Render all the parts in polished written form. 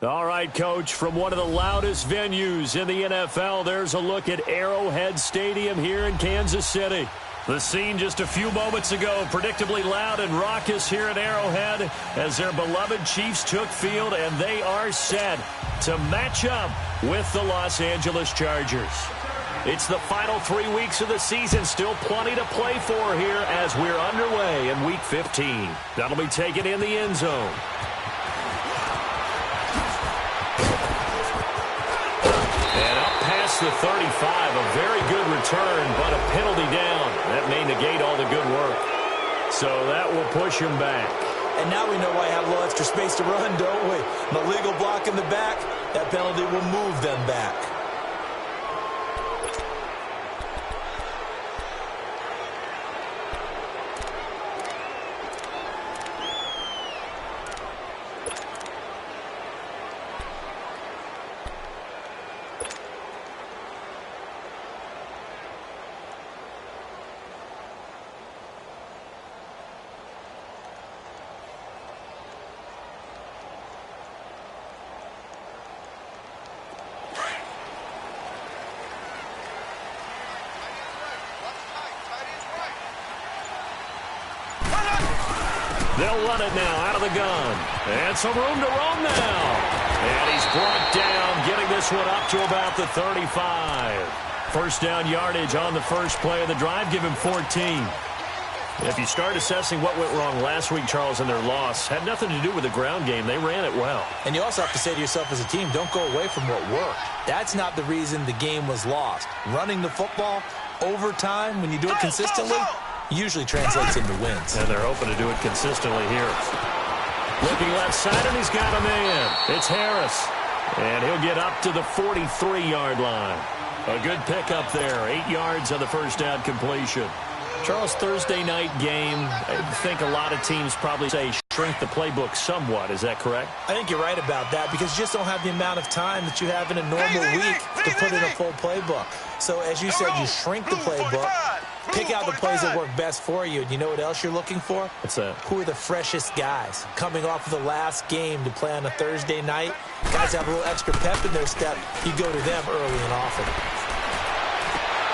All right, Coach, from one of the loudest venues in the NFL, there's a look at Arrowhead Stadium here in Kansas City. The scene just a few moments ago, predictably loud and raucous here at Arrowhead as their beloved Chiefs took field, and they are set to match up with the Los Angeles Chargers. It's the final 3 weeks of the season, still plenty to play for here as we're underway in Week 15. That'll be taken in the end zone. The 35, a very good return, but a penalty down. That may negate all the good work. So that will push him back. And now we know why I have a little extra space to run, don't we? An illegal block in the back, that penalty will move them back. They'll run it now out of the gun. And some room to roam now. And he's brought down, getting this one up to about the 35. First down yardage on the first play of the drive. Give him 14. If you start assessing what went wrong last week, Charles, in their loss, had nothing to do with the ground game. They ran it well. And you also have to say to yourself as a team, don't go away from what worked. That's not the reason the game was lost. Running the football over time, when you do it consistently, usually translates into wins. And they're hoping to do it consistently here. Looking left side, and he's got a man. It's Harris. And he'll get up to the 43-yard line. A good pickup there. 8 yards on the first down completion. Charles, Thursday night game, I think a lot of teams probably say shrink the playbook somewhat. Is that correct? I think you're right about that because you just don't have the amount of time that you have in a normal week to put in a full playbook. So as you said, you shrink the playbook, pick out the plays that work best for you. And you know what else you're looking for? What's that? Who are the freshest guys coming off of the last game to play on a Thursday night? Guys have a little extra pep in their step. You go to them early and often.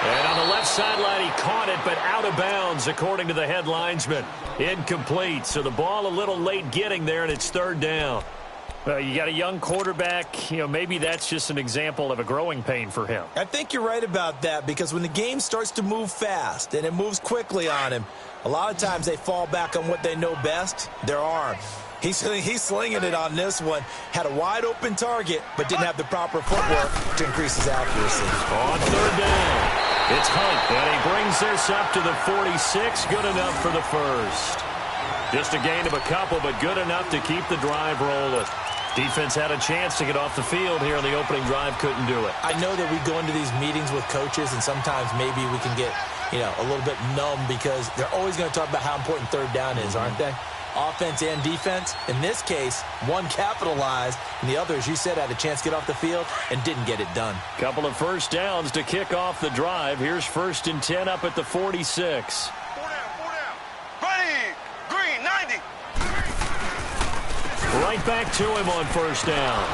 And on the left sideline, he caught it, but out of bounds, according to the head linesman. Incomplete, so the ball a little late getting there, and it's third down. Well, you got a young quarterback. You know, maybe that's just an example of a growing pain for him. I think you're right about that because when the game starts to move fast and it moves quickly on him, a lot of times they fall back on what they know best, their arm. He's slinging it on this one. Had a wide-open target, but didn't have the proper footwork to increase his accuracy. On third down. It's Hunt, and he brings this up to the 46. Good enough for the first. Just a gain of a couple, but good enough to keep the drive rolling. Defense had a chance to get off the field here on the opening drive, couldn't do it. I know that we go into these meetings with coaches, and sometimes maybe we can get, a little bit numb because they're always going to talk about how important third down is, aren't they? Offense and defense. In this case, one capitalized, and the other, as you said, had a chance to get off the field and didn't get it done. Couple of first downs to kick off the drive. Here's 1st and 10 up at the 46. 4 down. Ready, green, 90. Right back to him on first down.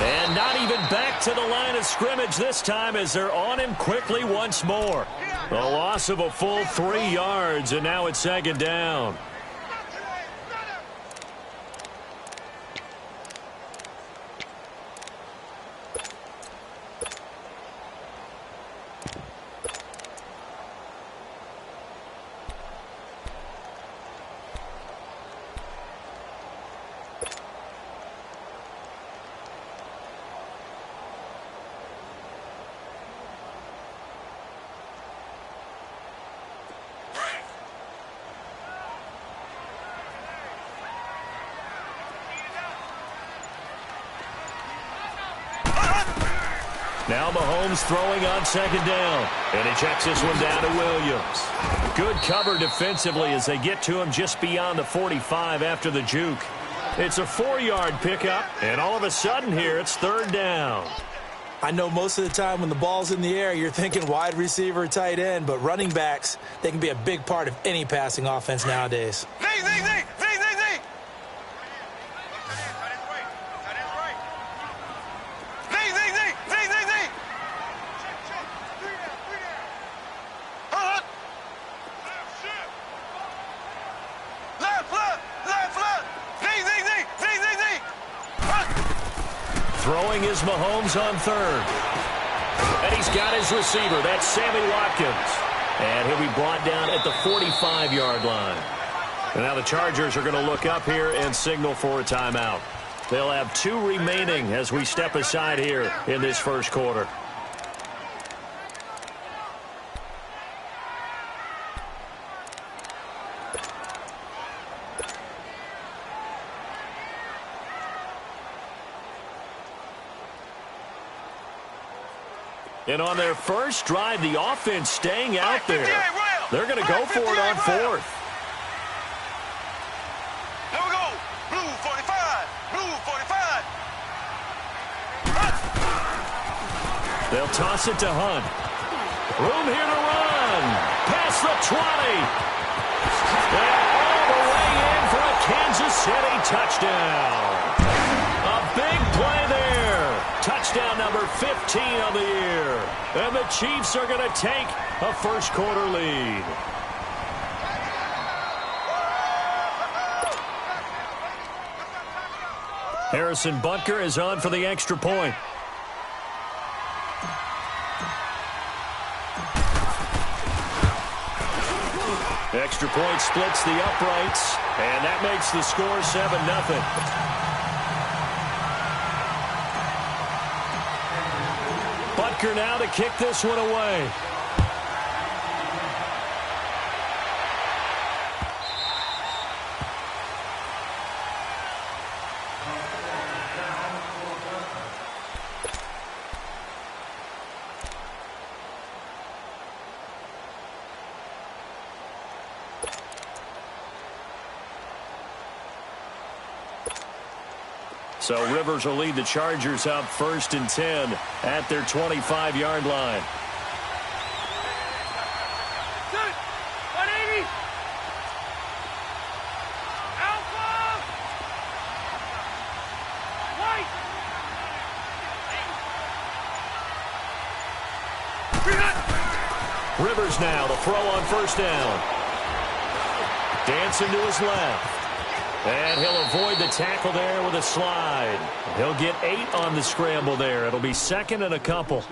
And not even back to the line of scrimmage this time as they're on him quickly once more. A loss of a full 3 yards, and now it's second down. Now Mahomes throwing on second down. And he checks this one down to Williams. Good cover defensively as they get to him just beyond the 45 after the juke. It's a 4-yard pickup, and all of a sudden here it's third down. I know most of the time when the ball's in the air, you're thinking wide receiver, tight end, but running backs, they can be a big part of any passing offense nowadays. is Mahomes on third. And he's got his receiver. That's Sammy Watkins. And he'll be brought down at the 45-yard line. And now the Chargers are going to look up here and signal for a timeout. They'll have 2 remaining as we step aside here in this first quarter. And on their first drive, the offense staying out there. They're going to go for it on fourth. Here we go. Blue 45. Blue 45. They'll toss it to Hunt. Room here to run. Past the 20. And all the way in for a Kansas City touchdown. A big play there. Touchdown number 15 on the year. And the Chiefs are going to take a first quarter lead. Harrison Butker is on for the extra point. Extra point splits the uprights, and that makes the score 7-0. Butker now to kick this one away. So Rivers will lead the Chargers up 1st and 10 at their 25-yard line. 180. Alpha. White. Rivers now to throw on 1st down. Dancing to his left. And he'll avoid the tackle there with a slide. He'll get 8 on the scramble there. It'll be 2nd and a couple.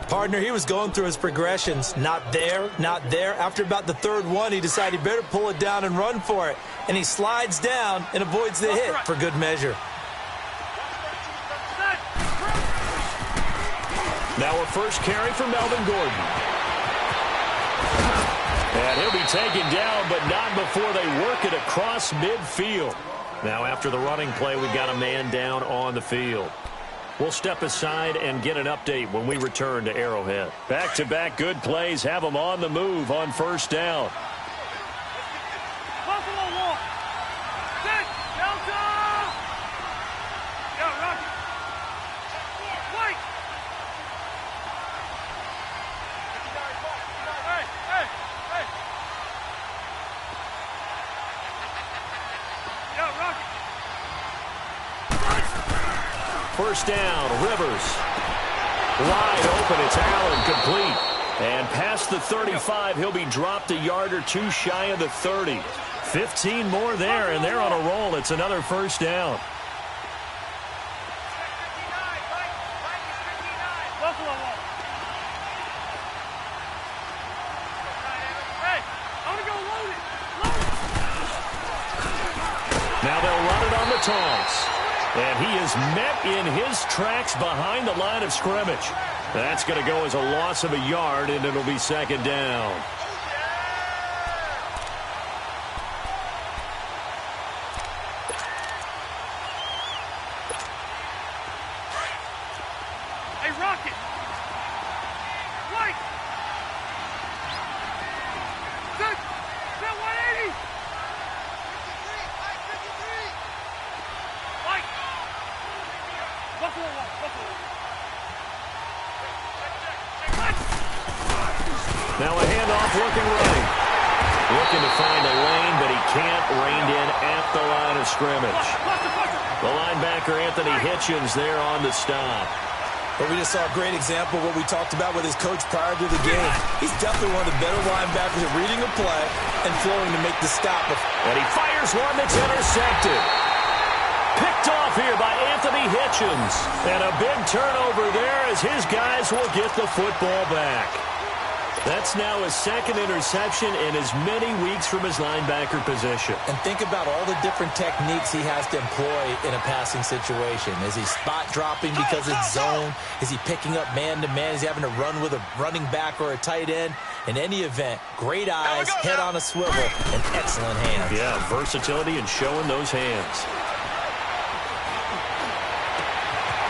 Partner, he was going through his progressions. Not there, not there. After about the 3rd one, he decided he better pull it down and run for it. And he slides down and avoids the hit for good measure. Now a first carry for Melvin Gordon. And he'll be taken down, but not before they work it across midfield. Now after the running play, we've got a man down on the field. We'll step aside and get an update when we return to Arrowhead. Back-to-back good plays have them on the move on 1st down. First down, Rivers. Wide open, it's Allen, complete. And past the 35, he'll be dropped a yard or 2 shy of the 30. 15 more there, and they're on a roll. It's another first down. Now they'll run it on the toss. And he is met in his tracks behind the line of scrimmage. That's going to go as a loss of a yard, and it'll be 2nd down. Hey, Rocket. White. Set 180. White. Buffalo. Now a handoff looking right. Looking to find a lane, but he can't. Reined in at the line of scrimmage. The linebacker, Anthony Hitchens, there on the stop. But we just saw a great example of what we talked about with his coach prior to the game. He's definitely one of the better linebackers at reading a play and flowing to make the stop. And he fires one that's intercepted. Picked off here by Anthony Hitchens. And a big turnover there as his guys will get the football back. That's now his second interception in as many weeks from his linebacker position. And think about all the different techniques he has to employ in a passing situation. Is he spot dropping because it's zone? Is he picking up man-to-man? Is he having to run with a running back or a tight end? In any event, great eyes, head on a swivel, and excellent hands. Yeah, versatility and showing those hands.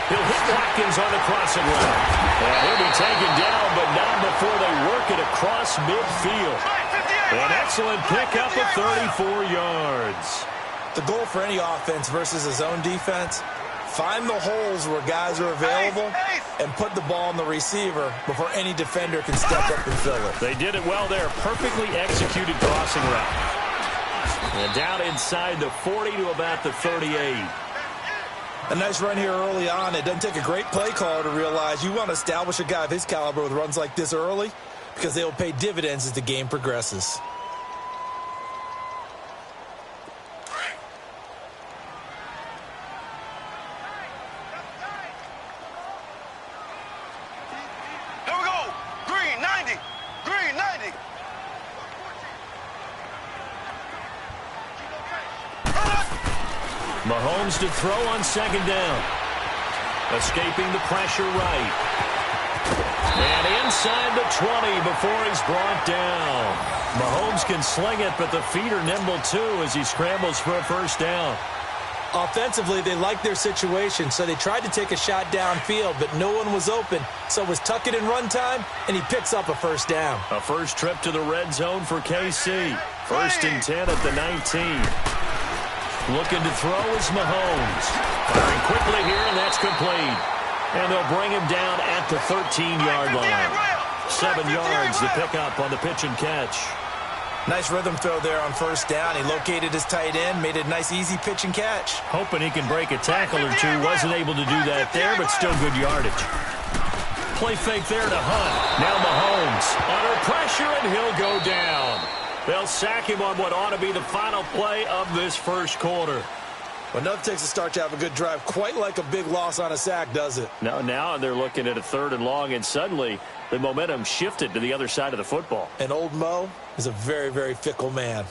He'll hit Watkins on the crossing route. And he'll be taken down, but not before they work it across midfield. An excellent pickup of 34 yards. The goal for any offense versus a zone defense, find the holes where guys are available and put the ball on the receiver before any defender can step up and fill it. They did it well there. Perfectly executed crossing route. And down inside the 40 to about the 38. A nice run here early on. It doesn't take a great play caller to realize you want to establish a guy of his caliber with runs like this early because they will pay dividends as the game progresses. Here we go. Green 90. Green 90. Mahomes to throw on second down. Escaping the pressure right. And inside the 20 before he's brought down. Mahomes can sling it, but the feet are nimble too as he scrambles for a first down. Offensively, they liked their situation, so they tried to take a shot downfield, but no one was open. So it was tuck it in run time, and he picks up a first down. A first trip to the red zone for KC. First and 10 at the 19. Looking to throw is Mahomes. Firing quickly here, and that's complete. And they'll bring him down at the 13-yard line. 7 yards to pick up on the pitch and catch. Nice rhythm throw there on first down. He located his tight end, made it a nice, easy pitch and catch. Hoping he can break a tackle or two. Wasn't able to do that there, but still good yardage. Play fake there to Hunt. Now Mahomes under pressure, and he'll go down. They'll sack him on what ought to be the final play of this first quarter. Well, nothing takes a start to have a good drive quite like a big loss on a sack, does it? Now they're looking at a third and long, and suddenly the momentum shifted to the other side of the football. And old Mo is a very, very fickle man.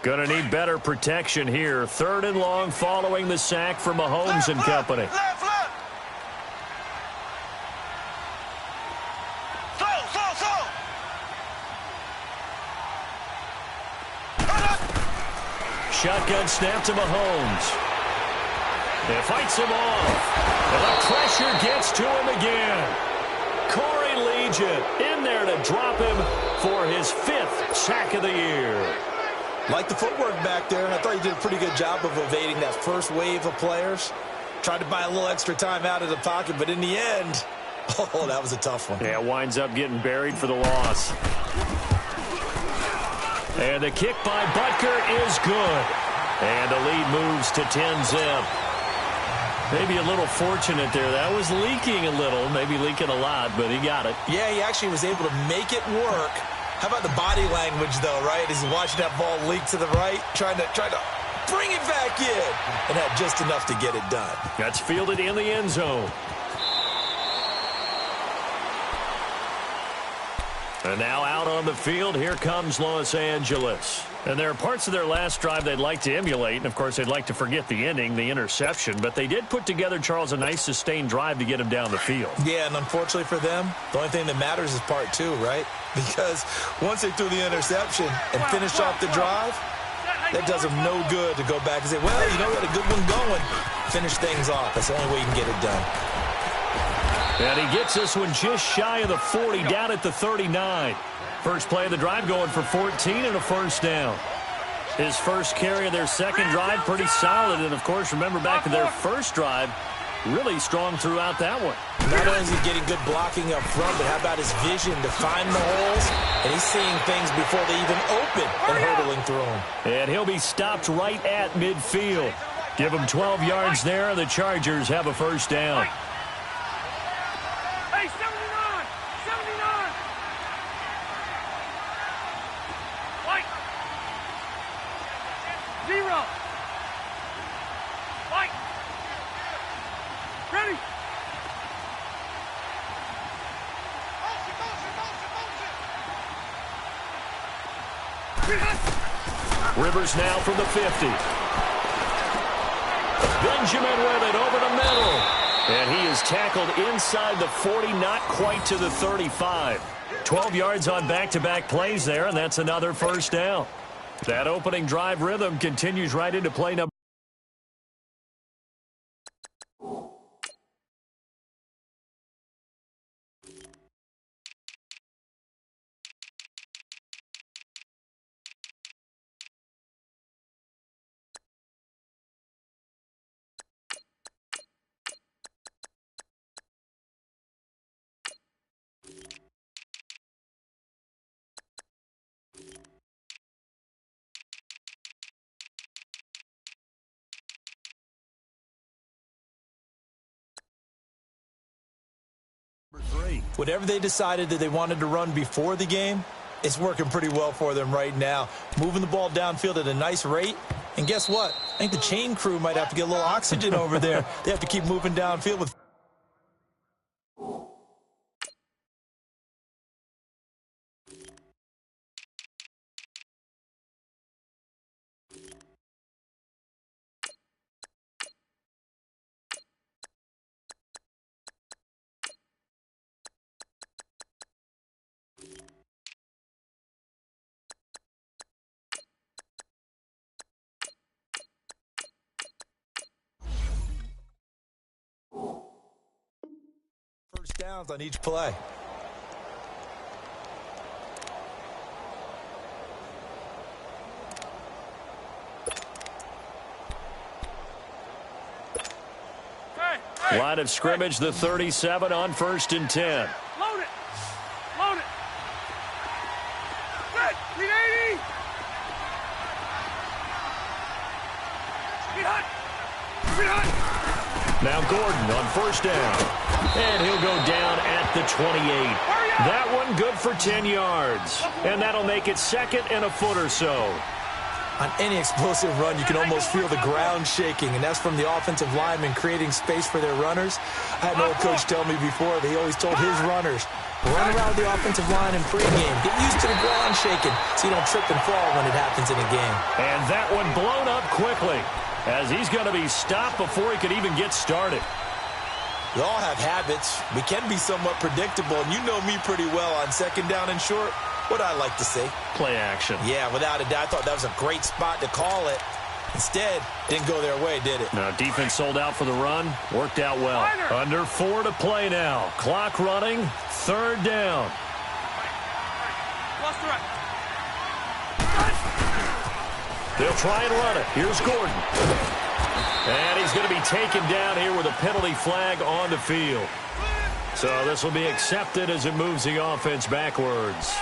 Going to need better protection here. Third and long following the sack for Mahomes and company. Left. Slow. Shotgun snap to Mahomes. And fights him off. And the pressure gets to him again. Corey Legion in there to drop him for his 5th sack of the year. Like the footwork back there, I thought he did a pretty good job of evading that first wave of players. Tried to buy a little extra time out of the pocket, but in the end, oh, that was a tough one. Yeah, winds up getting buried for the loss. And the kick by Butker is good. And the lead moves to 10-zip. Maybe a little fortunate there. That was leaking a little, maybe leaking a lot, but he got it. Yeah, he actually was able to make it work. How about the body language, though, right? As he's watching that ball leak to the right, trying to bring it back in, and had just enough to get it done. That's fielded in the end zone. And now out on the field, here comes Los Angeles. And there are parts of their last drive they'd like to emulate, and of course they'd like to forget the ending, the interception, but they did put together, Charles, a nice sustained drive to get him down the field. Yeah, and unfortunately for them, the only thing that matters is part 2, right? Because once they threw the interception and finished off the drive, that does them no good to go back and say, well, you know, we had a good one going. Finish things off. That's the only way you can get it done. And he gets this one just shy of the 40, down at the 39. First play of the drive going for 14 and a first down. His first carry of their second drive, pretty solid. And, of course, remember back to their first drive, really strong throughout that one. Not only is he getting good blocking up front, but how about his vision to find the holes? And he's seeing things before they even open and hurdling through them. And he'll be stopped right at midfield. Give them 12 yards there, and the Chargers have a first down. Hey, 79! 79! White! 0! White! Ready! Rivers now from the 50. Benjamin with it over the middle. And he is tackled inside the 40, not quite to the 35. 12 yards on back-to-back plays there, and that's another first down. That opening drive rhythm continues right into play number. Whatever they decided that they wanted to run before the game, it's working pretty well for them right now. Moving the ball downfield at a nice rate. And guess what? I think the chain crew might have to get a little oxygen over there. They have to keep moving downfield with... first downs on each play. Line of scrimmage, the 37 on 1st and 10. Load it! Load it! Good! Lead 80! Lead hot! Lead hot! Now Gordon on 1st down. And he'll go down at the 28. That one good for 10 yards. And that'll make it 2nd and a foot or so. On any explosive run, you can almost feel the ground shaking, and that's from the offensive linemen creating space for their runners. I had an old coach tell me before, they always told his runners, run around the offensive line in pregame. Get used to the ground shaking so you don't trip and fall when it happens in a game. And that one blown up quickly as he's going to be stopped before he could even get started. We all have habits. We can be somewhat predictable, and you know me pretty well on 2nd down and short. What I like to say. Play action. Yeah, without a doubt, I thought that was a great spot to call it. Instead, didn't go their way, did it? No, defense sold out for the run. Worked out well. Under 4 to play now. Clock running. 3rd down. Lost the right. They'll try and run it. Here's Gordon. And he's going to be taken down here with a penalty flag on the field. So this will be accepted as it moves the offense backwards.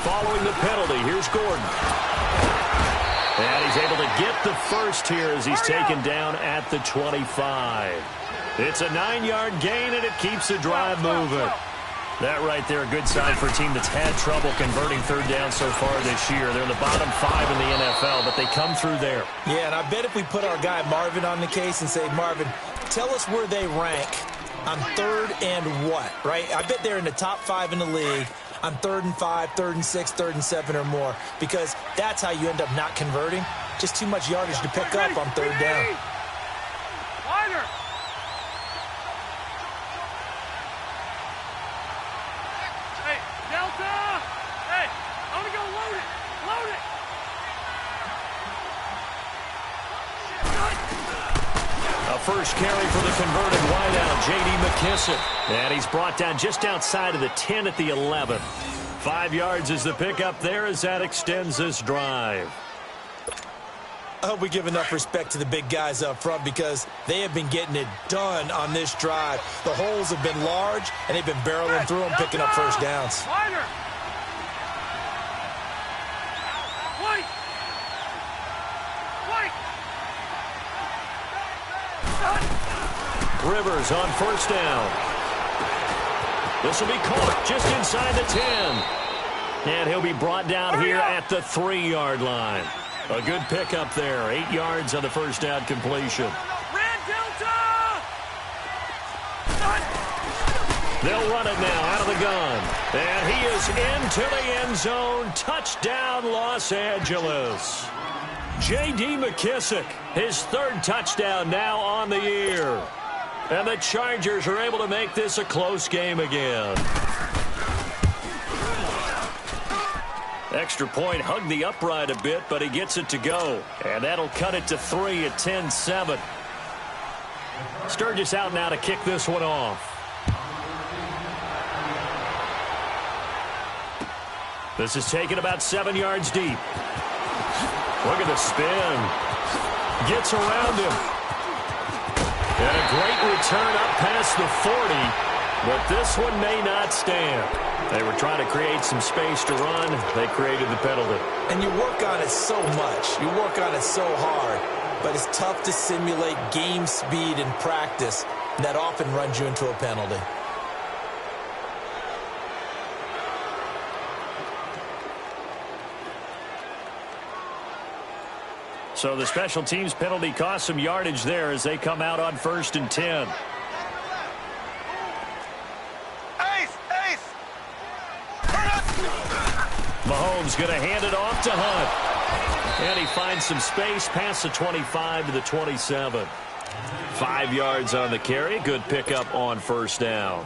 Following the penalty, here's Gordon. And he's able to get the first here as he's taken down at the 25. It's a 9-yard gain, and it keeps the drive moving. That right there, a good sign for a team that's had trouble converting 3rd down so far this year. They're in the bottom 5 in the NFL, but they come through there. Yeah, and I bet if we put our guy Marvin on the case and say, Marvin, tell us where they rank on 3rd and what, right? I bet they're in the top 5 in the league on 3rd and 5, 3rd and 6, 3rd and 7 or more, because that's how you end up not converting. Just too much yardage to pick up on 3rd down. Wider! Hey, Delta! Hey, I want to go load it! Load it! A first carry for the converted wideout, J.D. McKissick. And he's brought down just outside of the 10 at the 11. 5 yards is the pickup there as that extends this drive. I hope we give enough respect to the big guys up front because they have been getting it done on this drive. The holes have been large, and they've been barreling through them, picking up first downs. Rivers on first down. This will be caught just inside the 10. And he'll be brought down here at the 3-yard line. A good pickup there. 8 yards on the first down completion. They'll run it now out of the gun. And he is into the end zone. Touchdown, Los Angeles. J.D. McKissick, his 3rd touchdown now on the year. And the Chargers are able to make this a close game again. Extra point hugged the upright a bit, but he gets it to go. And that'll cut it to 3 at 10-7. Sturgis out now to kick this one off. This is taken about 7 yards deep. Look at the spin. Gets around him. And a great return up past the 40, but this one may not stand. They were trying to create some space to run. They created the penalty. And you work on it so much. You work on it so hard, but it's tough to simulate game speed in practice. That often runs you into a penalty. So the special teams penalty cost some yardage there as they come out on 1st and 10. Mahomes going to hand it off to Hunt. And he finds some space past the 25 to the 27. 5 yards on the carry. Good pickup on first down.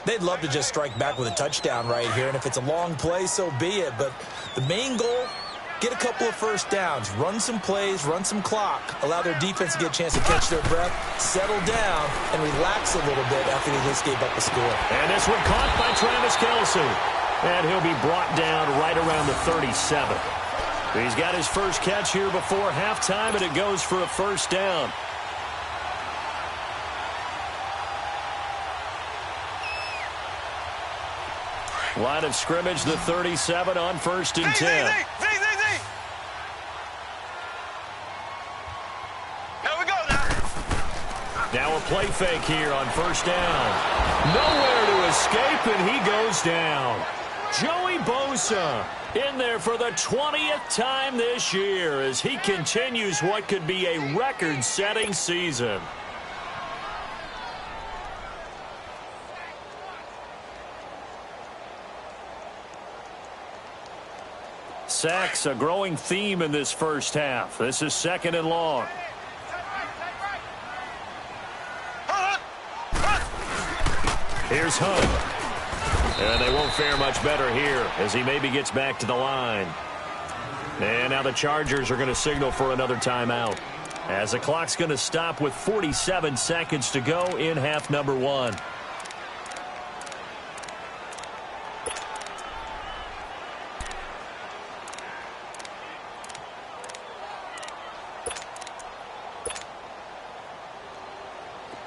They'd love to just strike back with a touchdown right here, and if it's a long play, so be it. But the main goal, get a couple of first downs, run some plays, run some clock, allow their defense to get a chance to catch their breath, settle down, and relax a little bit after they just gave up a score. And this one caught by Travis Kelce. And he'll be brought down right around the 37. He's got his first catch here before halftime, and it goes for a first down. Line of scrimmage, the 37 on 1st and 10. Now a play fake here on first down. Nowhere to escape, and he goes down. Joey Bosa in there for the 20th time this year as he continues what could be a record-setting season. Sacks, a growing theme in this first half. This is 2nd and long. Here's Hunt. And they won't fare much better here as he maybe gets back to the line. And now the Chargers are going to signal for another timeout as the clock's going to stop with 47 seconds to go in half number 1.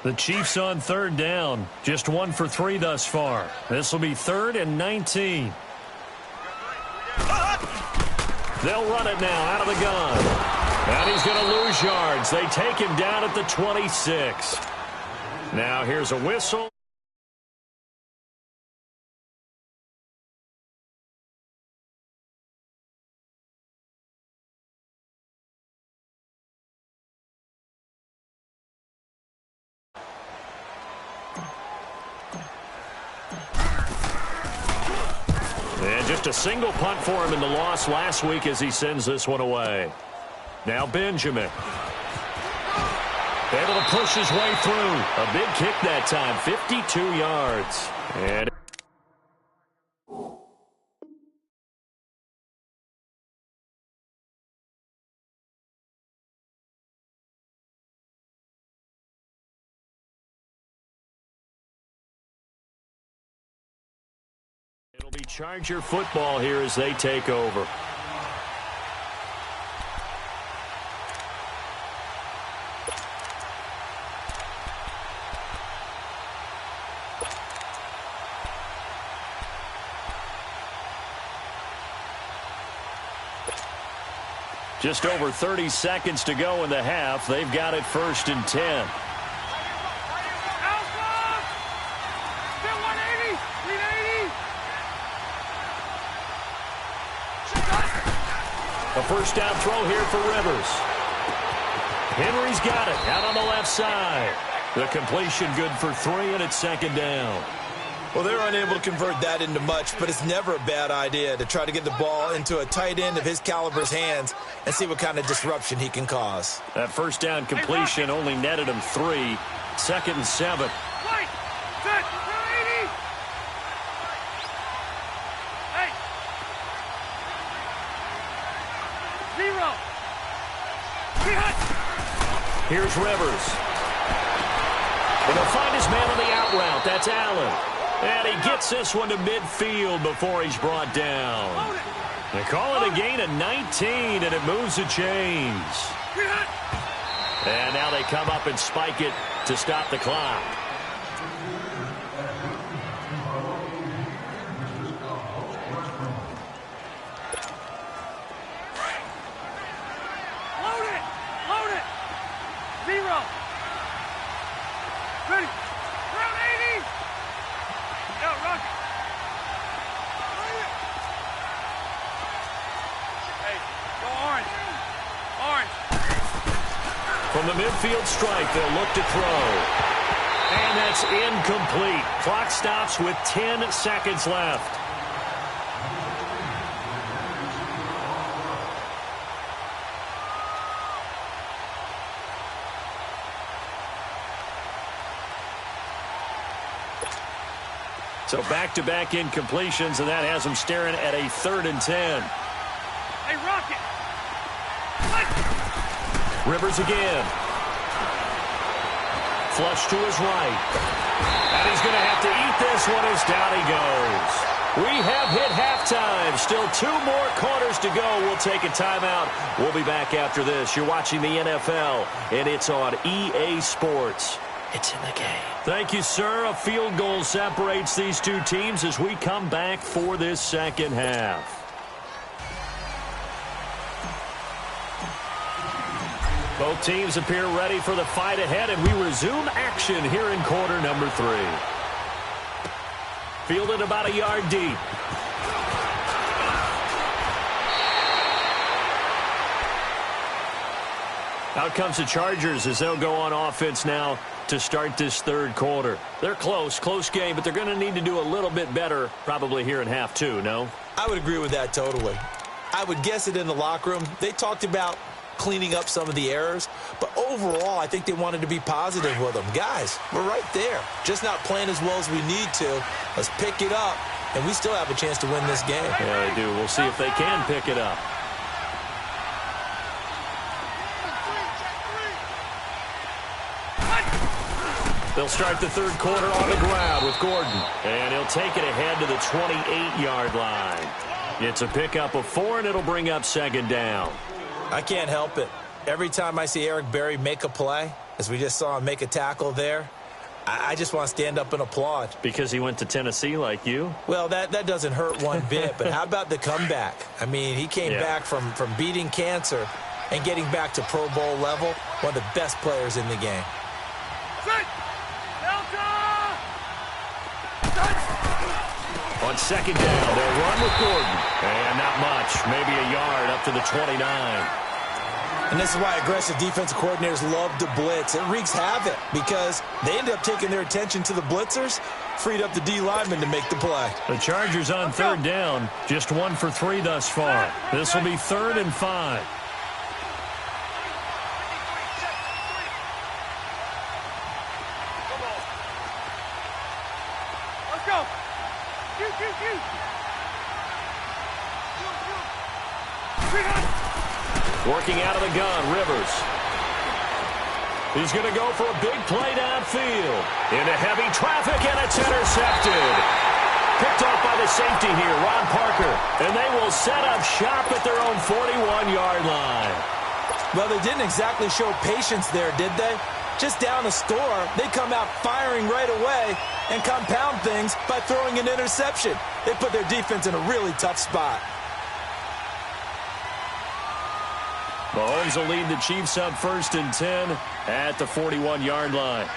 The Chiefs on 3rd down. Just 1 for 3 thus far. This will be 3rd and 19. They'll run it now out of the gun. And he's going to lose yards. They take him down at the 26. Now here's a whistle. And just a single punt for him in the loss last week as he sends this one away. Now Benjamin. Able to push his way through. A big kick that time, 52 yards. And it'll be Charger football here as they take over. Just over 30 seconds to go in the half. They've got it 1st and 10. A first down throw here for Rivers. Henry's got it out on the left side. The completion good for 3, and it's 2nd down. Well, they're unable to convert that into much, but it's never a bad idea to try to get the ball into a tight end of his caliber's hands and see what kind of disruption he can cause. That first down completion only netted him 3. 2nd and 7. Right. Set. 80. Hey. 0. Here's Rivers. And he'll find his man on the out route. That's Allen. And he gets this one to midfield before he's brought down. They call it a gain of 19, and it moves the chains. And now they come up and spike it to stop the clock. Load it. Load it. 0. Ready. Round 80. Yo, Rocky. Hey, go orange. Orange. From the midfield strike, they'll look to throw. And that's incomplete. Clock stops with 10 seconds left. So back-to-back incompletions, and that has them staring at a 3rd and 10. Hey, Rocket. Rivers again. Flush to his right. And he's going to have to eat this one as down he goes. We have hit halftime. Still 2 more quarters to go. We'll take a timeout. We'll be back after this. You're watching the NFL, and it's on EA Sports. It's in the game. Thank you, sir. A field goal separates these two teams as we come back for this second half. Both teams appear ready for the fight ahead, and we resume action here in quarter number 3. Fielded about a yard deep. Out comes the Chargers as they'll go on offense now to start this 3rd quarter. They're close game, but they're going to need to do a little bit better probably here in half 2, no? I would agree with that totally. I would guess it in the locker room. They talked about cleaning up some of the errors, but overall, I think they wanted to be positive with them. Guys, we're right there. Just not playing as well as we need to. Let's pick it up, and we still have a chance to win this game. Yeah, they do. We'll see if they can pick it up. They'll start the 3rd quarter on the ground with Gordon. And he'll take it ahead to the 28-yard line. It's a pickup of 4, and it'll bring up 2nd down. I can't help it. Every time I see Eric Berry make a play, as we just saw him make a tackle there, I just want to stand up and applaud. Because he went to Tennessee like you? Well, that doesn't hurt one bit, but how about the comeback? I mean, he came back from beating cancer and getting back to Pro Bowl level, one of the best players in the game. On 2nd down, they'll run with Gordon. And not much, maybe a yard up to the 29. And this is why aggressive defensive coordinators love to blitz. It wreaks havoc because they ended up taking their attention to the blitzers, freed up the D lineman to make the play. The Chargers on 3rd down, just 1 for 3 thus far. This will be 3rd and 5. Let's go. Working out of the gun, Rivers. He's going to go for a big play downfield. Into heavy traffic, and it's intercepted. Picked off by the safety here, Ron Parker. And they will set up shop at their own 41-yard line. Well, they didn't exactly show patience there, did they? Just down a score, they come out firing right away and compound things by throwing an interception. They put their defense in a really tough spot. Mahomes will lead the Chiefs up 1st and 10 at the 41-yard line.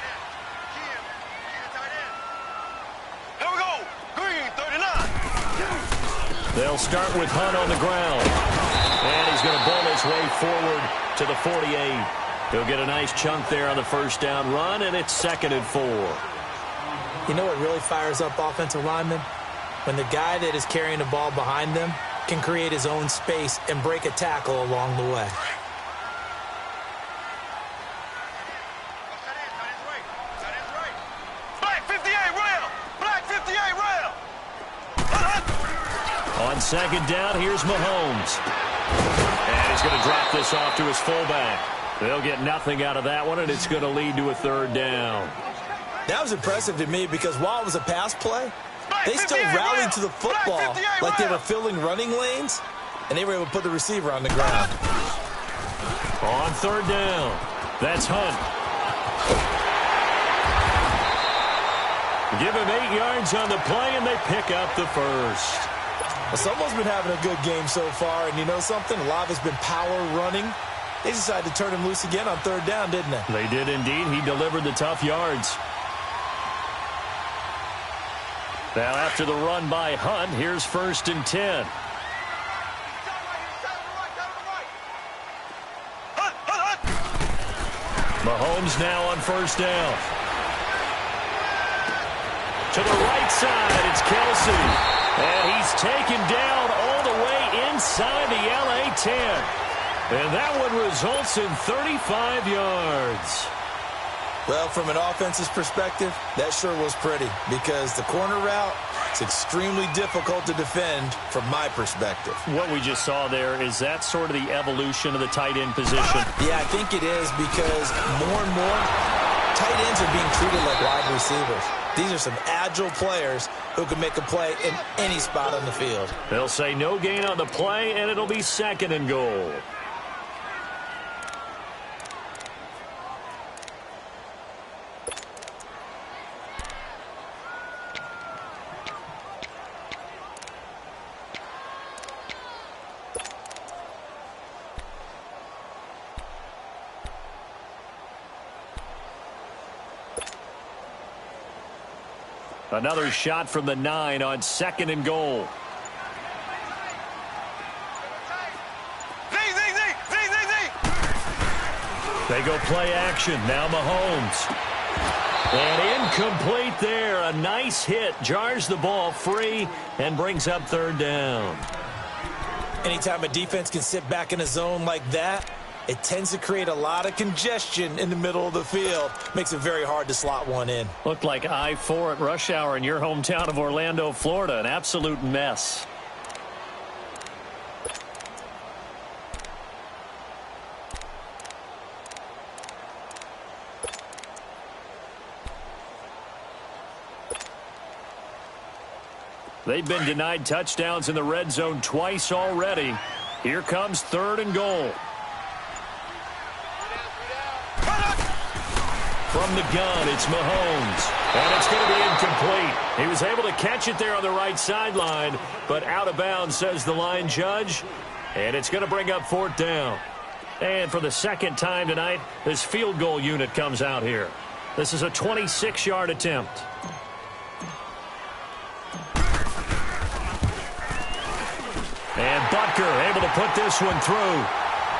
Here we go. Green, 39. They'll start with Hunt on the ground. And he's going to bowl his way forward to the 48. He'll get a nice chunk there on the first down run, and it's 2nd and 4. You know what really fires up offensive linemen? When the guy that is carrying the ball behind them can create his own space and break a tackle along the way. Black 58 rail. Black 58 rail. On 2nd down, here's Mahomes. And he's going to drop this off to his fullback. They'll get nothing out of that one, and it's going to lead to a 3rd down. That was impressive to me because while it was a pass play, they still rallied to the football like they were filling running lanes, and they were able to put the receiver on the ground. On 3rd down, that's Hunt. Give him 8 yards on the play, and they pick up the first. Well, someone's been having a good game so far, and you know something? A lot of it's been power running. They decided to turn him loose again on 3rd down, didn't they? They did indeed. He delivered the tough yards. Now after the run by Hunt, here's 1st and 10. Mahomes now on 1st down. To the right side, it's Kelsey. And he's taken down all the way inside the LA 10. And that one results in 35 yards. Well, from an offense's perspective, that sure was pretty because the corner route is extremely difficult to defend from my perspective. What we just saw there, is that sort of the evolution of the tight end position? Yeah, I think it is because more and more tight ends are being treated like wide receivers. These are some agile players who can make a play in any spot on the field. They'll say no gain on the play, and it'll be 2nd and goal. Another shot from the 9 on 2nd and goal. They go play action. Now Mahomes. And incomplete there. A nice hit. Jars the ball free and brings up 3rd down. Anytime a defense can sit back in a zone like that, it tends to create a lot of congestion in the middle of the field. Makes it very hard to slot one in. Looked like I-4 at rush hour in your hometown of Orlando, Florida. An absolute mess. They've been denied touchdowns in the red zone twice already. Here comes 3rd and goal. From the gun, it's Mahomes. And it's going to be incomplete. He was able to catch it there on the right sideline, but out of bounds, says the line judge. And it's going to bring up 4th down. And for the 2nd time tonight, this field goal unit comes out here. This is a 26-yard attempt. And Butker able to put this one through.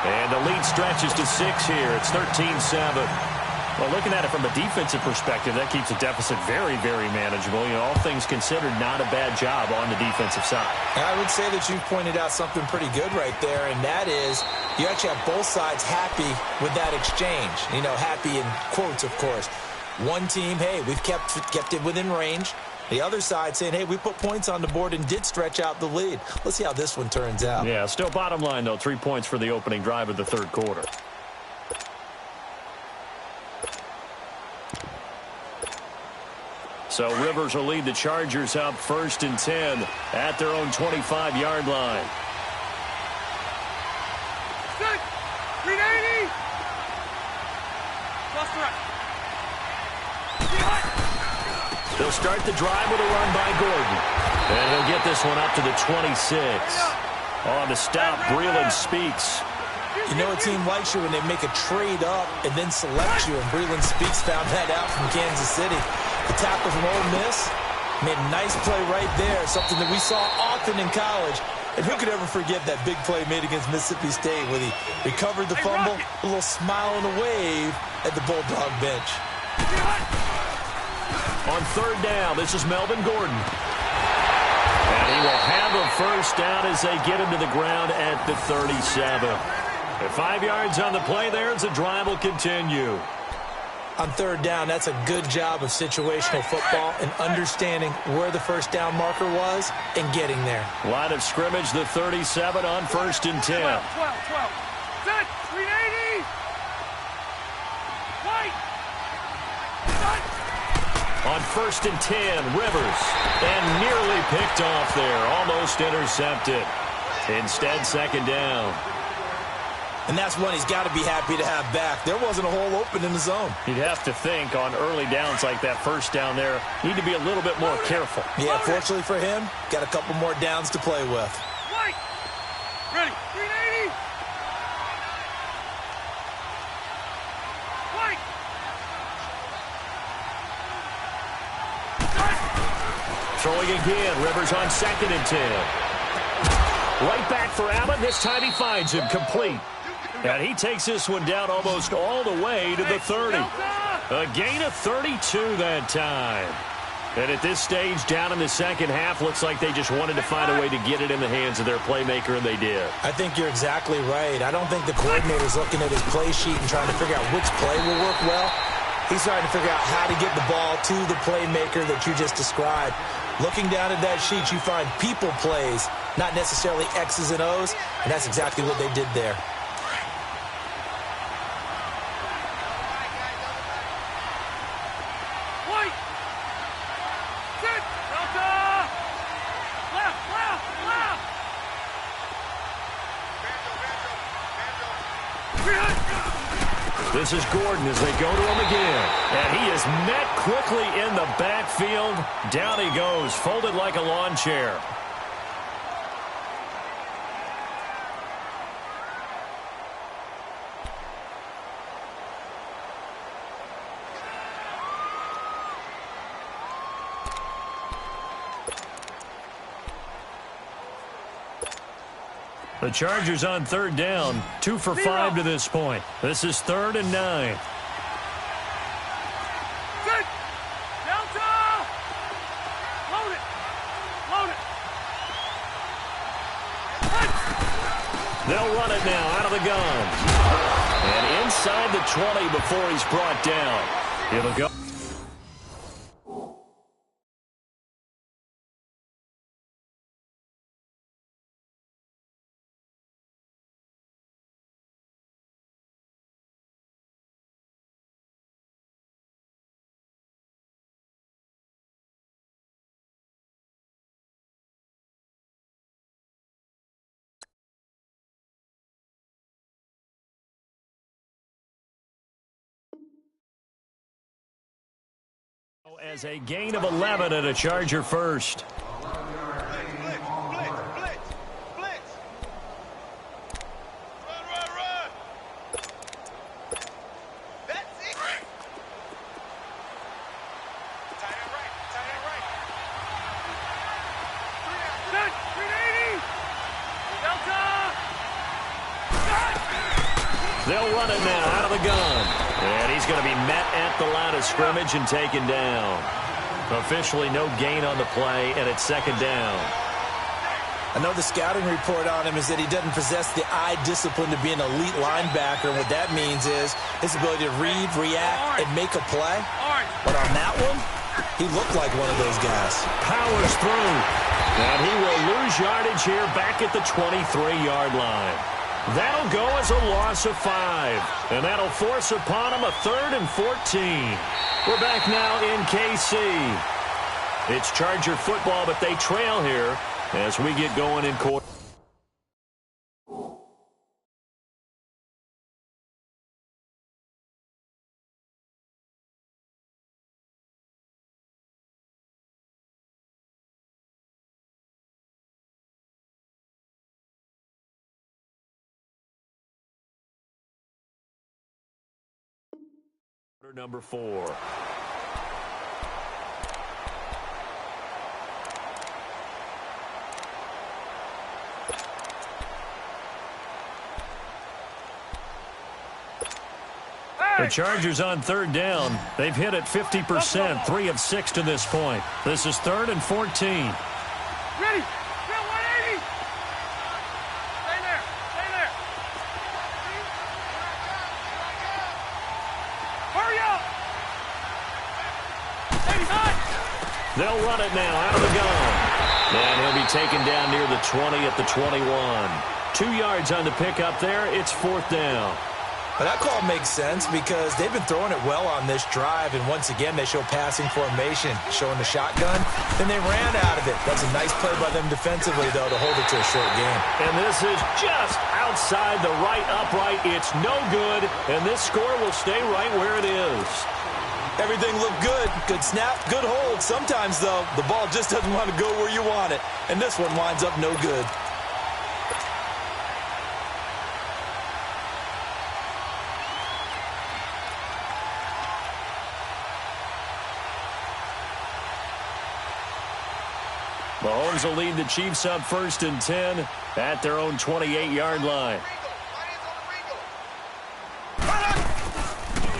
And the lead stretches to 6 here. It's 13-7. Well, looking at it from a defensive perspective, that keeps the deficit very, very manageable. You know, all things considered, not a bad job on the defensive side. And I would say that you've pointed out something pretty good right there, and that is you actually have both sides happy with that exchange. You know, happy in quotes, of course. One team, hey, we've kept it within range. The other side saying, hey, we put points on the board and did stretch out the lead. Let's see how this one turns out. Yeah, still bottom line, though, 3 points for the opening drive of the 3rd quarter. So Rivers will lead the Chargers up 1st and 10 at their own 25-yard line. 380. Plus the right. They'll start the drive with a run by Gordon. And he'll get this one up to the 26. On the stop, Breeland Speaks. You know a team likes you when they make a trade up and then select you, and Breland Speaks found that out from Kansas City. The tackle from Ole Miss made a nice play right there, something that we saw often in college. And who could ever forget that big play made against Mississippi State when he recovered the fumble, a little smile and a wave at the Bulldog bench. On third down, this is Melvin Gordon. And he will have a first down as they get him to the ground at the 37. At 5 yards on the play there, as the drive will continue. On third down, that's a good job of situational football and understanding where the first down marker was and getting there. Line of scrimmage, the 37 on 1st and 10. 12. Set. 380. White. Set. On 1st and 10, Rivers. And nearly picked off there. Almost intercepted. Instead, 2nd down. And that's one he's got to be happy to have back. There wasn't a hole open in the zone. You'd have to think on early downs like that first down there, need to be a little bit more careful. Yeah, fortunately for him, got a couple more downs to play with. White. Ready. 380. White. Throwing again, Rivers on 2nd and 10. Right back for Allen. This time he finds him complete. And he takes this one down almost all the way to the 30. A gain of 32 that time. And at this stage, down in the second half, looks like they just wanted to find a way to get it in the hands of their playmaker, and they did. I think you're exactly right. I don't think the coordinator's looking at his play sheet and trying to figure out which play will work well. He's trying to figure out how to get the ball to the playmaker that you just described. Looking down at that sheet, you find people plays, not necessarily X's and O's, and that's exactly what they did there. White. Set. Delta. Left. This is Gordon as they go to him again. And he is met quickly in the backfield. Down he goes, folded like a lawn chair. The Chargers on third down, 2 for 5 to this point. This is 3rd and 9. Set. Delta. Load it. They'll run it now out of the gun. And inside the 20 before he's brought down. It'll go. As a gain of 11 and a Charger first. Blitz. Run. That's it. Tight end right. Set. 380. Delta. They'll run it now out of the gun. And he's going to be met at the line of scrimmage and taken down. Officially no gain on the play, and it's 2nd down. I know the scouting report on him is that he doesn't possess the eye discipline to be an elite linebacker. What that means is his ability to read, react, and make a play. But on that one, he looked like one of those guys. Powers through. And he will lose yardage here back at the 23-yard line. That'll go as a loss of 5. And that'll force upon him a 3rd and 14. We're back now in KC. It's Charger football, but they trail here as we get going in quarter. Number 4. The Chargers on third down. They've hit it 50%, 3 of 6 to this point. This is 3rd and 14. Ready? Bill 180. Stay there. Stay there. Hurry up. 85. They'll run it now out of the gun. And he'll be taken down near the 20 at the 21. 2 yards on the pickup there. It's 4th down. Well, that call makes sense because they've been throwing it well on this drive, and once again they show passing formation, showing the shotgun, and they ran out of it. That's a nice play by them defensively, though, to hold it to a short game. And this is just outside the right upright. It's no good, and this score will stay right where it is. Everything looked good. Good snap, good hold. Sometimes, though, the ball just doesn't want to go where you want it, and this one winds up no good. Mahomes will lead the Chiefs up 1st and 10 at their own 28-yard line.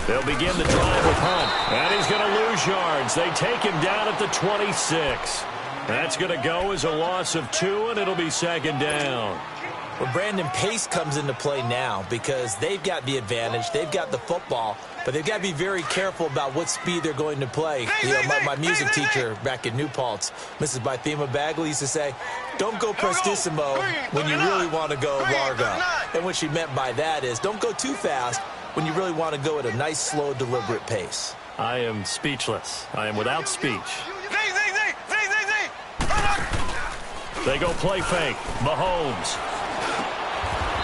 They'll begin the drive with Hunt, and he's going to lose yards. They take him down at the 26. That's going to go as a loss of 2, and it'll be 2nd down. Well, Brandon, pace comes into play now because they've got the advantage. They've got the football, but they've got to be very careful about what speed they're going to play. You know, my music teacher back in New Paltz, Mrs. Bythema Bagley, used to say, don't go prestissimo when you really want to go largo. And what she meant by that is don't go too fast when you really want to go at a nice, slow, deliberate pace. I am speechless. I am without speech. They go play fake. Mahomes.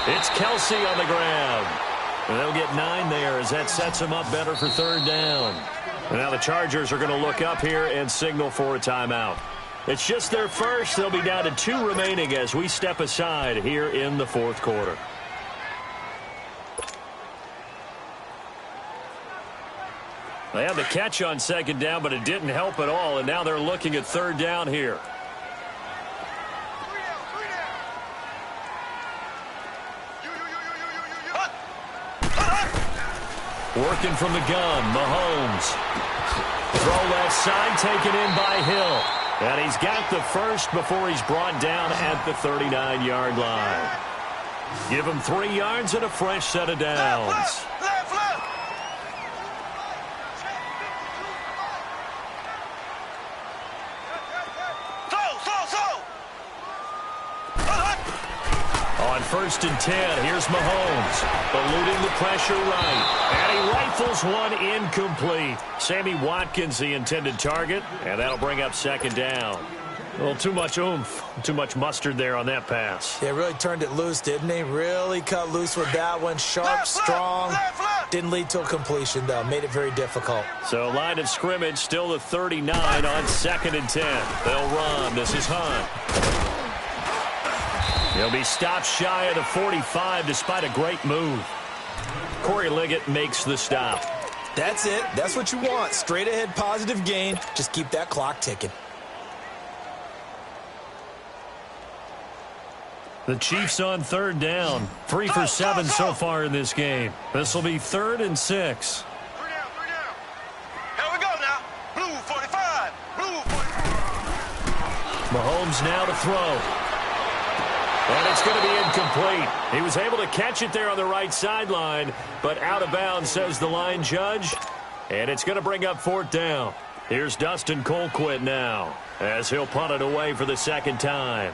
It's Kelsey on the ground. And they'll get 9 there as that sets them up better for 3rd down. And now the Chargers are going to look up here and signal for a timeout. It's just their first. They'll be down to 2 remaining as we step aside here in the 4th quarter. They had the catch on 2nd down, but it didn't help at all. And now they're looking at 3rd down here. Working from the gun, Mahomes. Throw left side, taken in by Hill. And he's got the first before he's brought down at the 39-yard line. Give him 3 yards and a fresh set of downs. On 1st and 10, here's Mahomes, eluding the pressure right, and he rifles one incomplete. Sammy Watkins, the intended target, and that'll bring up 2nd down. A little too much oomph, too much mustard there on that pass. They really turned it loose, didn't they? Really cut loose with that one. Sharp, strong. Didn't lead to a completion, though. Made it very difficult. So line of scrimmage still the 39 on 2nd and 10. They'll run. This is Hunt. He'll be stopped shy of the 45 despite a great move. Corey Liggett makes the stop. That's it. That's what you want. Straight ahead positive gain. Just keep that clock ticking. The Chiefs on 3rd down. 3 for 7 so far in this game. This will be 3rd and 6. 3 down, 3 down. Here we go now. Blue 45. Blue 45. Mahomes now to throw. And it's going to be incomplete. He was able to catch it there on the right sideline, but out of bounds, says the line judge. And it's going to bring up 4th down. Here's Dustin Colquitt now, as he'll punt it away for the 2nd time.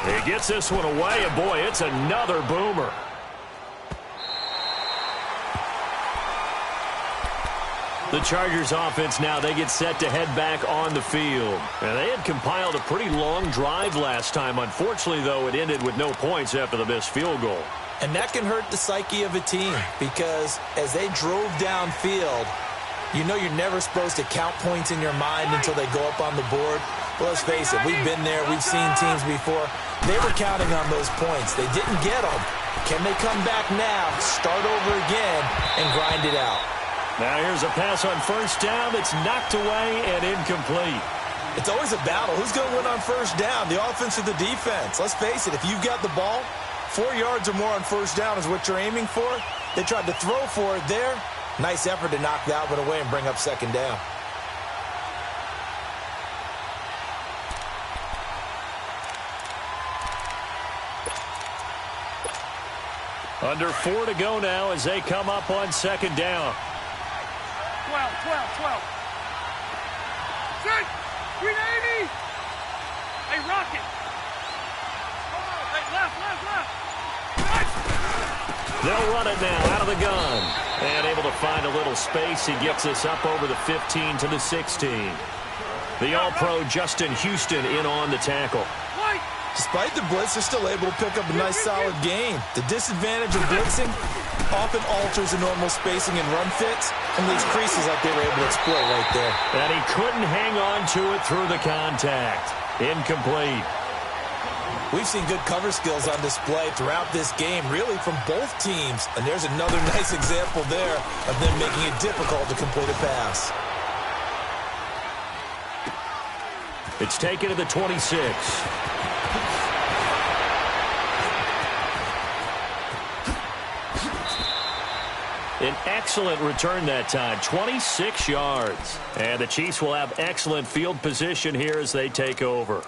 He gets this one away, and boy, it's another boomer. The Chargers offense now, they get set to head back on the field. And they had compiled a pretty long drive last time. Unfortunately, though, it ended with no points after the missed field goal. And that can hurt the psyche of a team because as they drove downfield, you know you're never supposed to count points in your mind until they go up on the board. Well, let's face it, we've been there. We've seen teams before. They were counting on those points. They didn't get them. Can they come back now, start over again, and grind it out? Now here's a pass on first down that's knocked away and incomplete. It's always a battle. Who's going to win on first down, the offense or the defense? Let's face it, if you've got the ball, 4 yards or more on first down is what you're aiming for. They tried to throw for it there. Nice effort to knock that one away and bring up second down. Under 4 to go now as they come up on second down. 12. Set. 380. Hey, Rocket. Hey, left. They'll run it now out of the gun. And able to find a little space. He gets us up over the 15 to the 16. The All-Pro Justin Houston in on the tackle. Despite the blitz, they're still able to pick up a nice, solid gain. The disadvantage of blitzing often alters the normal spacing and run fits and leaves creases like they were able to exploit right there. And he couldn't hang on to it through the contact. Incomplete. We've seen good cover skills on display throughout this game, really from both teams. And there's another nice example there of them making it difficult to complete a pass. It's taken to the 26. An excellent return that time, 26 yards. And the Chiefs will have excellent field position here as they take over.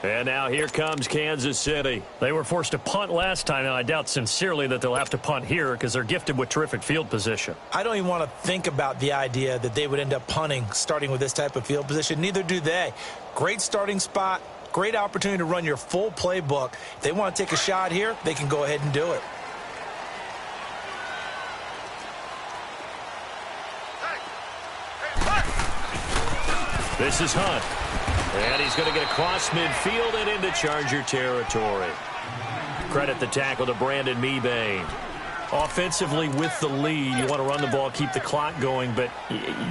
And now here comes Kansas City. They were forced to punt last time. Now, I doubt sincerely that they'll have to punt here because they're gifted with terrific field position. I don't even want to think about the idea that they would end up punting starting with this type of field position. Neither do they. Great starting spot, great opportunity to run your full playbook. If they want to take a shot here, they can go ahead and do it. This is Hunt. And he's going to get across midfield and into Charger territory. Credit the tackle to Brandon Mebane. Offensively with the lead, you want to run the ball, keep the clock going, but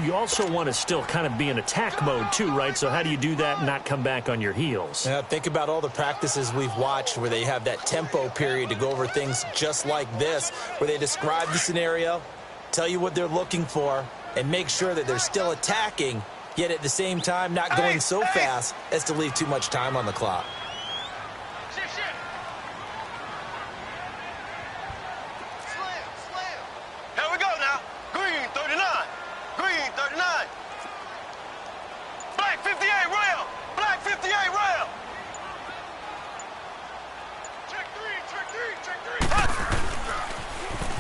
you also want to still kind of be in attack mode too, right? So how do you do that and not come back on your heels? Yeah, think about all the practices we've watched where they have that tempo period to go over things just like this, where they describe the scenario, tell you what they're looking for, and make sure that they're still attacking, yet at the same time not going so fast as to leave too much time on the clock. Here we go now. Green 39. Green 39. Black 58 rail. Black 58 rail. Check three.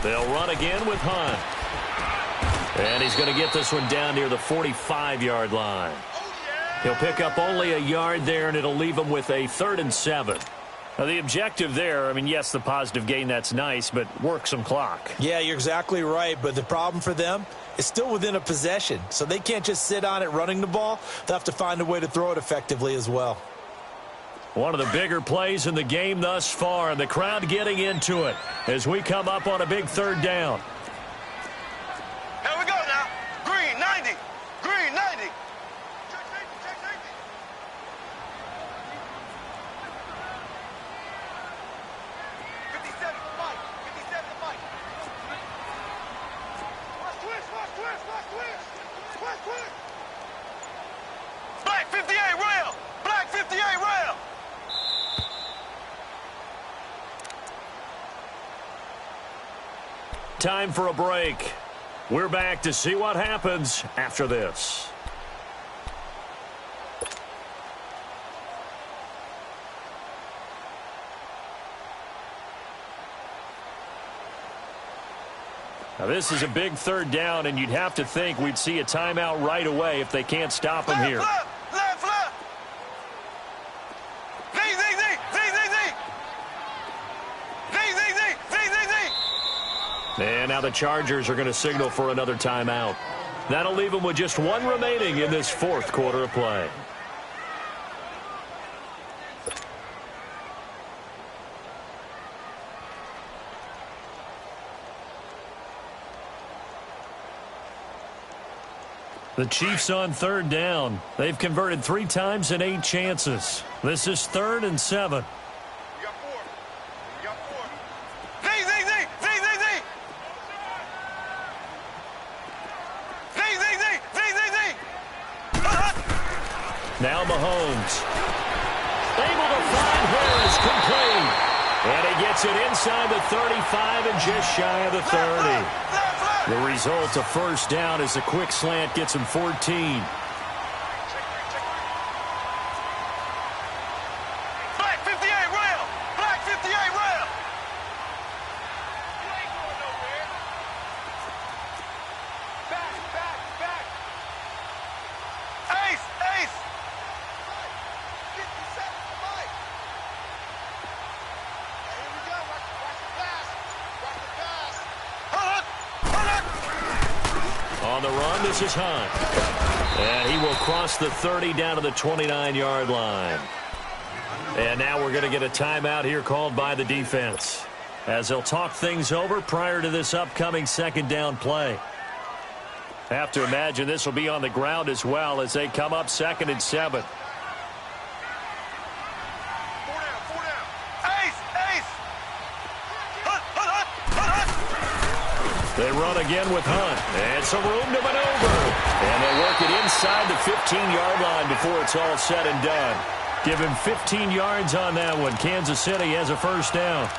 They'll run again with Hunt. And he's going to get this one down near the 45-yard line. He'll pick up only a yard there, and it'll leave him with a 3rd and 7. Now, the objective there, I mean, yes, the positive gain, that's nice, but work some clock. Yeah, you're exactly right, but the problem for them is still within a possession, so they can't just sit on it running the ball. They'll have to find a way to throw it effectively as well. One of the bigger plays in the game thus far, and the crowd getting into it as we come up on a big 3rd down. Here we go now. Green 90. Green 90. Check safety. 57 to Mike. 57 to Mike. Watch twist. Black 58 rail. Black 58 rail. Time for a break. We're back to see what happens after this. Now, this is a big 3rd down, and you'd have to think we'd see a timeout right away if they can't stop him here. Left. And now the Chargers are going to signal for another timeout. That'll leave them with just one remaining in this 4th quarter of play. The Chiefs on 3rd down. They've converted 3 times in 8 chances. This is 3rd and 7. Now Mahomes. Able to find Harris, complete. And he gets it inside the 35 and just shy of the 30. The result, a first down, as a quick slant gets him 14. Black 58 rail! Black 58 rail! You ain't going nowhere. Back. Ace! 57 to Mike. Here we go. Watch the pass. Hunt! On the run, this is Hunt. And he will cross the 30 down to the 29-yard line. And now we're going to get a timeout here called by the defense, as they'll talk things over prior to this upcoming second down play. Have to imagine this will be on the ground as well as they come up 2nd and 7. 4 down. Ace! Hunt! They run again with Hunt. And some room to maneuver. And they work it inside the 15-yard line before it's all said and done. Give him 15 yards on that one. Kansas City has a first down.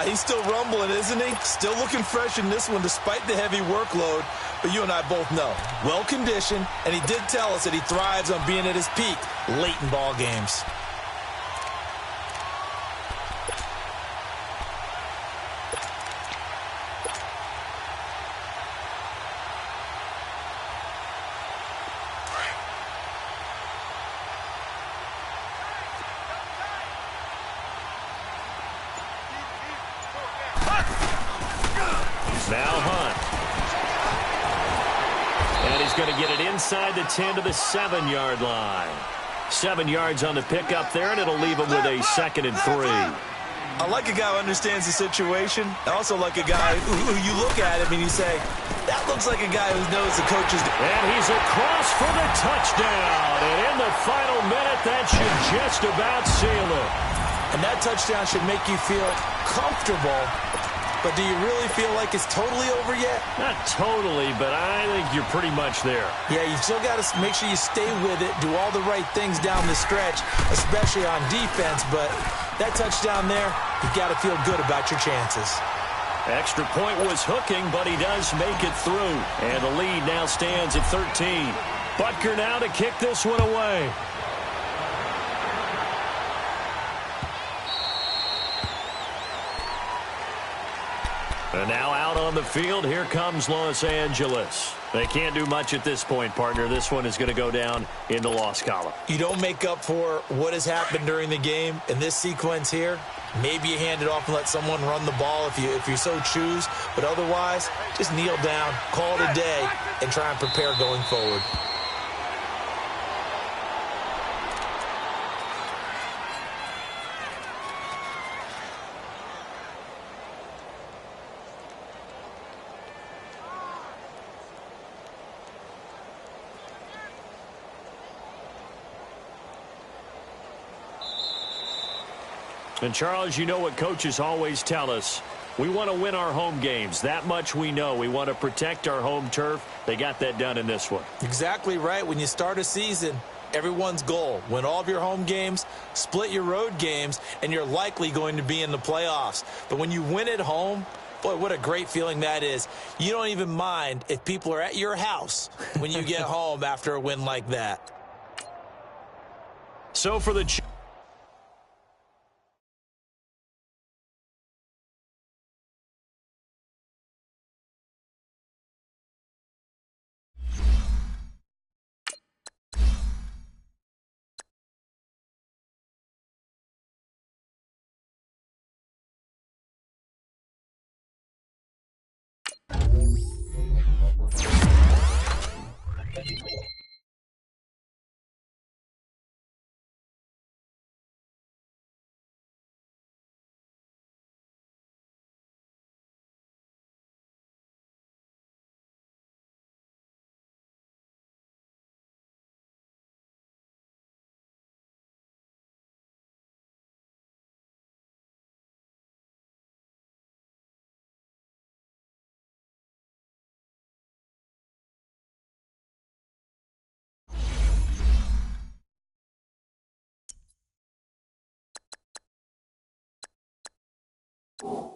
He's still rumbling, isn't he? Still looking fresh in this one despite the heavy workload. But you and I both know, well-conditioned, and he did tell us that he thrives on being at his peak late in ball games. Now Hunt. And he's going to get it inside the 10 to the 7-yard line. 7 yards on the pickup there, and it'll leave him with a 2nd and 3. I like a guy who understands the situation. I also like a guy who you look at him and you say, that looks like a guy who knows the coaches. And he's across for the touchdown. And in the final minute, that should just about seal it. And that touchdown should make you feel comfortable. But do you really feel like it's totally over yet? Not totally, but I think you're pretty much there. Yeah, you still got to make sure you stay with it, do all the right things down the stretch, especially on defense. But that touchdown there, you've got to feel good about your chances. Extra point was hooking, but he does make it through. And the lead now stands at 13. Butker now to kick this one away. And now out on the field, here comes Los Angeles. They can't do much at this point, partner. This one is going to go down in the loss column. You don't make up for what has happened during the game in this sequence here. Maybe you hand it off and let someone run the ball if you so choose. But otherwise, just kneel down, call it a day, and try and prepare going forward. And, Charles, you know what coaches always tell us. We want to win our home games. That much we know. We want to protect our home turf. They got that done in this one. Exactly right. When you start a season, everyone's goal, win all of your home games, split your road games, and you're likely going to be in the playoffs. But when you win at home, boy, what a great feeling that is. You don't even mind if people are at your house when you get home after a win like that. So for the You